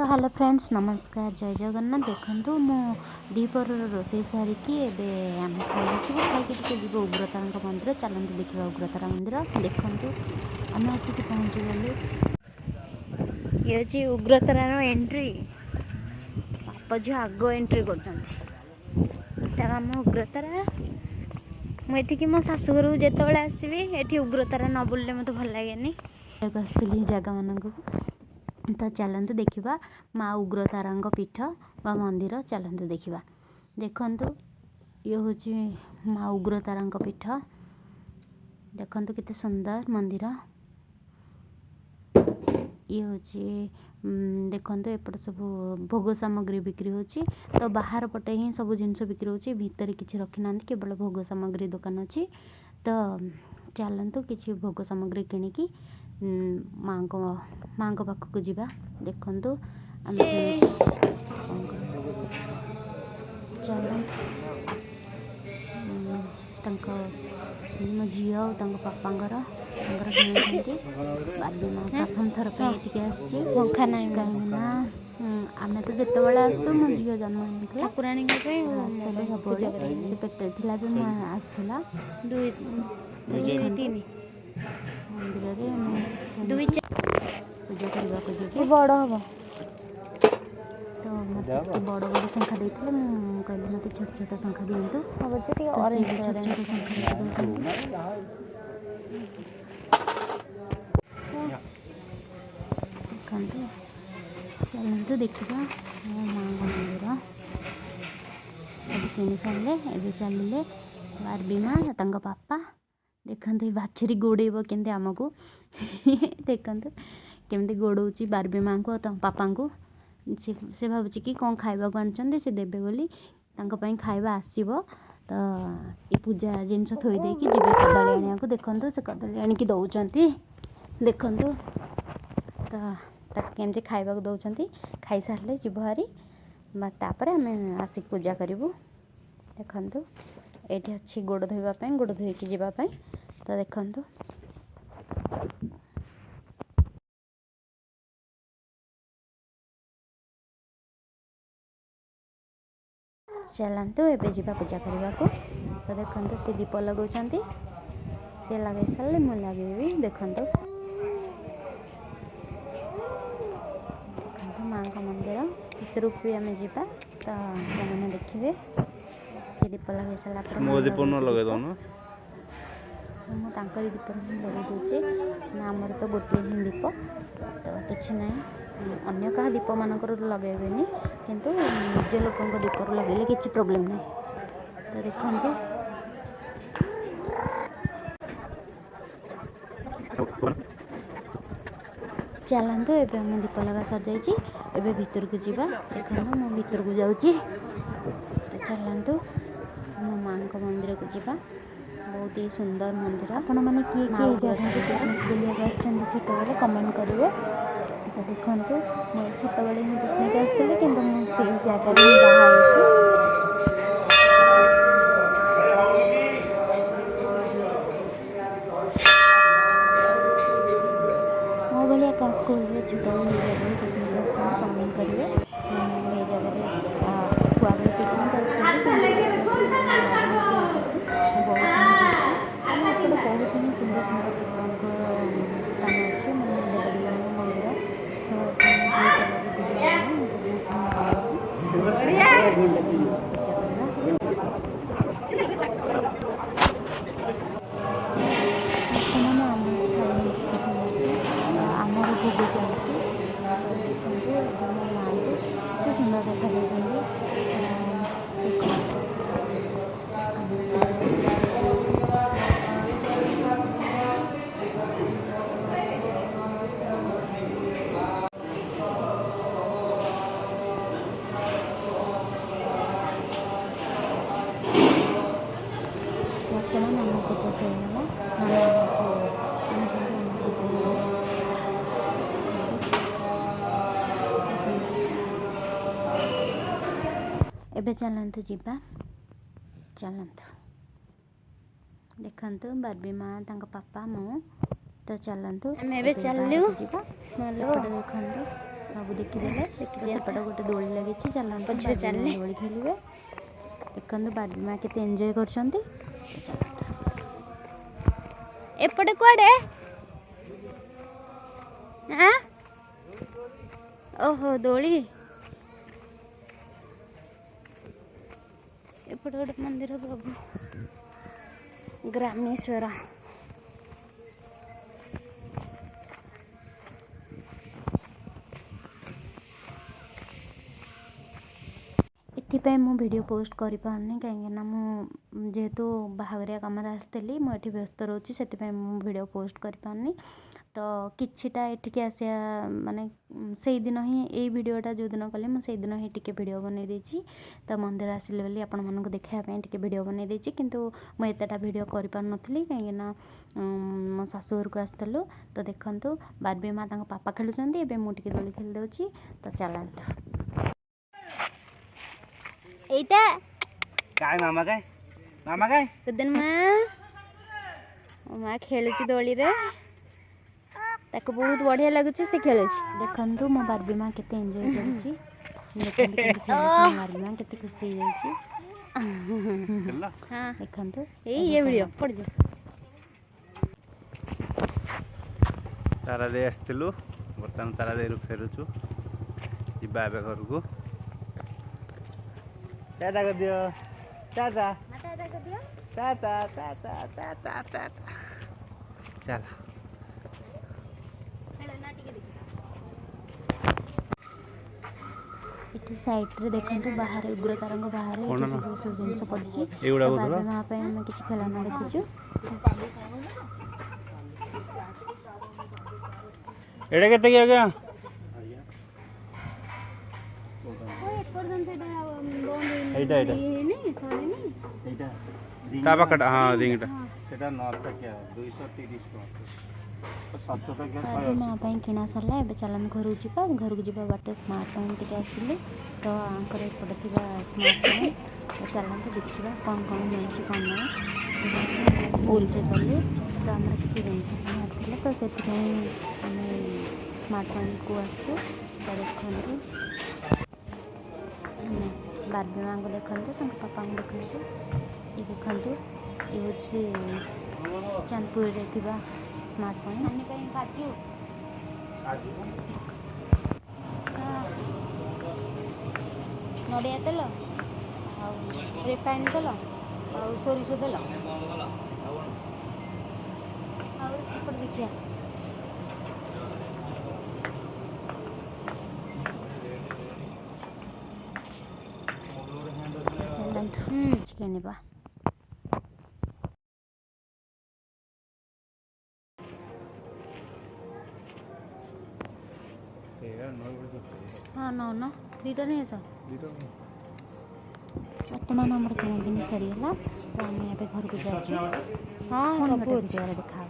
तो hello friends नमस्कार जय जगन्नाथ देखु मो दीपर रोषे सारिकी आम खाई खाई जीव उग्रतारा मंदिर चलते देखा उग्रतारा मंदिर देखु आम आसिक पहुँची गलु ये हूँ उग्रतारार एंट्री बाप झील आग एंट्री कर उग्रतारा मुझे मो शाशुघर को जिते आसबि ये उग्रतारा न बुलले मत भल लगे आसती जगह मानक तो चलते देखा माँ उग्रतारा पीठ बा मंदिर चलते देखा देखु ये हूँ माँ उग्रतारा पीठ देखु केते सुंदर मंदिर ये हूँ देखु एपट सब भोग सामग्री बिक्री होची तो बाहर पटे ही सब जिनस बिक्री होची भीतर किसी रखी ना केवल भोग सामग्री दुकान अच्छी तो चलतु किसी भोग सामग्री किणिकी माँ को पाखक जावा देखु मो झी और पापांर बाबी माँ प्रथम थर पे शंखा ना कहीं आम तो जिते बड़े आसू मो झील जन्म होता ठाकुराणी सब पेटे थी आसला मंदिर पूजा करने बड़ हम तो मत बड़ बड़ शंखा देते कहली मत छोट छोट शंखा दिंतु छोट छोट शंखा देखते चलते देखा माँ मंदिर सब किणी सारे ए चलिए बारबी माँ पापा देखते बाछुरी गोड़ेब केमती आमको देखते केमती गोड़ौची बारबी माँ को पापा को से भावुची कि कौन खाइबा आनी से देवे बोली खाइबा आसब तो ये पूजा जिनस थोई देकी जीवे कदली आनिया को देखु से कदली आनिकी दौरान देखु तो केमती खाइबा दौरान खाई सारे जीव हारी तापर आम आसिक पूजा करूँ देखु ये अच्छी गोड़ धोवाई गोड़ धोईकी जावाई तो देखु चलतु एवं जा पूजा करने को तो देखते सी दीप लगाउं सी लगे सारे मुझे लगे देखु माँ का मंदिर भर भी आम जा तो मैंने देखिए सी दीप लगे सारापर मुझे दीप लगे दूचे ना आमर तो गोटे ही दीप तो किसी ना अन्य क्या दीप मानकर लगेबेनि किंतु निज लोक दीप लगे किसी प्रोब्लेम ना तो देखते चलतु एवं आम दीप लगा सर जाइए भितर को जावा देखो मो भितर को जाऊँगी तो चलतु मो माँ मंदिर को जावा बहुत ही सुंदर मंदिर आपण मैंने किए किए जगह पिकनिक बुलाक आसते कमेंट करेंगे तो देखु मैं छत बड़े ही पिकनिक आसती कि मुझे जगह बाहर मो भाया क्या स्कूल छोट बड़े पिकनिक आसते कमेंट करेंगे ये जगह छुआ बड़े पिकनिक आसती बहुत ही सुंदर सुंदर ठाकुर स्थान अच्छे देवी मंदिर आमर भोग चलती माँ को सुंदर देखा वर्तमान आम पूजा एबे चलतु जीवा चलतु देखु बारबी माँ पापा मु तो चलतु चलू देखु सब देखीदे तो सेपटे गोटे दोली लगी चलते चलने दोली खेलिए देखो बार्बी माँ केते एंजॉय करछंती एपटे कुआडे हाँ ओहो दोली एपटे गोटे मंदिर प्रभु ग्रामेश्वर एथिपाई मु वीडियो पोस्ट करि पारनी कहीं जेहेतु बाहागरिया कम आसती मुझे व्यस्त रोची से वीडियो पोस्ट करि पारनी तो किछिटा एठिके आसिया माने से दिन ही यही वीडियोटा जो दिन कले मुझे दिन ही टिके वीडियो बनई देछि तो मंदिर आसिले बोली आपण मानक देखाया टिके वीडियो बनई देछि किंतु मु एतेटा वीडियो करि पार नथली कहीं मो शाशुघर को आसलु तो देखंतु बार्बी माँ तांको पापा खेलुछंती एबे मु टिके दोली खेल दउछि तो चलंतु एटा काय मामा काय कुदन माँ खेलुची दोली रे ताको बहुत बढ़िया लगुची से खेलुची देखंतु मो बार्बी माँ केते एंजॉय करूची बार्बी माँ केते खुशी हो जाउची हां देखंतु ये वीडियो पड़ जा तारा दे आस्तिलु बर्तन तारा दे फेरुछु जिबा बे घर को टाटा कर दियो टाटा टाटा कर दियो टाटा टाटा टाटा टाटा चल इटी साइड रे देखंतु बाहर उग्रतारंग बाहर सब जिनस पड़छि एगुडा बोतल मां पे हम किछ खेलना देखुछु एडा केते गया गया एटा एटा ताबा कट हां रिंगटा सेटा नॉर्थ क्या 230 टका माँ किना सरला ए चलन घर को जीवा बाटे स्मार्ट पॉइंट टे आसिले तो आंकर एपटे थी स्मार्ट पॉइंट तो चलते देखा कौन कौन मिलूँ कौन ना उल्टे गलु तो आम किसी जिन तो से आम स्मार्ट पॉइंट को आसू तो देखु बार्बी माँ को देखु पापा को देखु ये देखु ये हूँ चांदपुर स्मार्ट पॉइंट काजू नड़िया तेल रिफाइंड तेल सोरिष तेल देखिए चलतु चिकेन हाँ नौ न दीटा नहीं सर वर्तमान आम किन सरीगला तो आम घर को जाऊँ हाँ सब देखा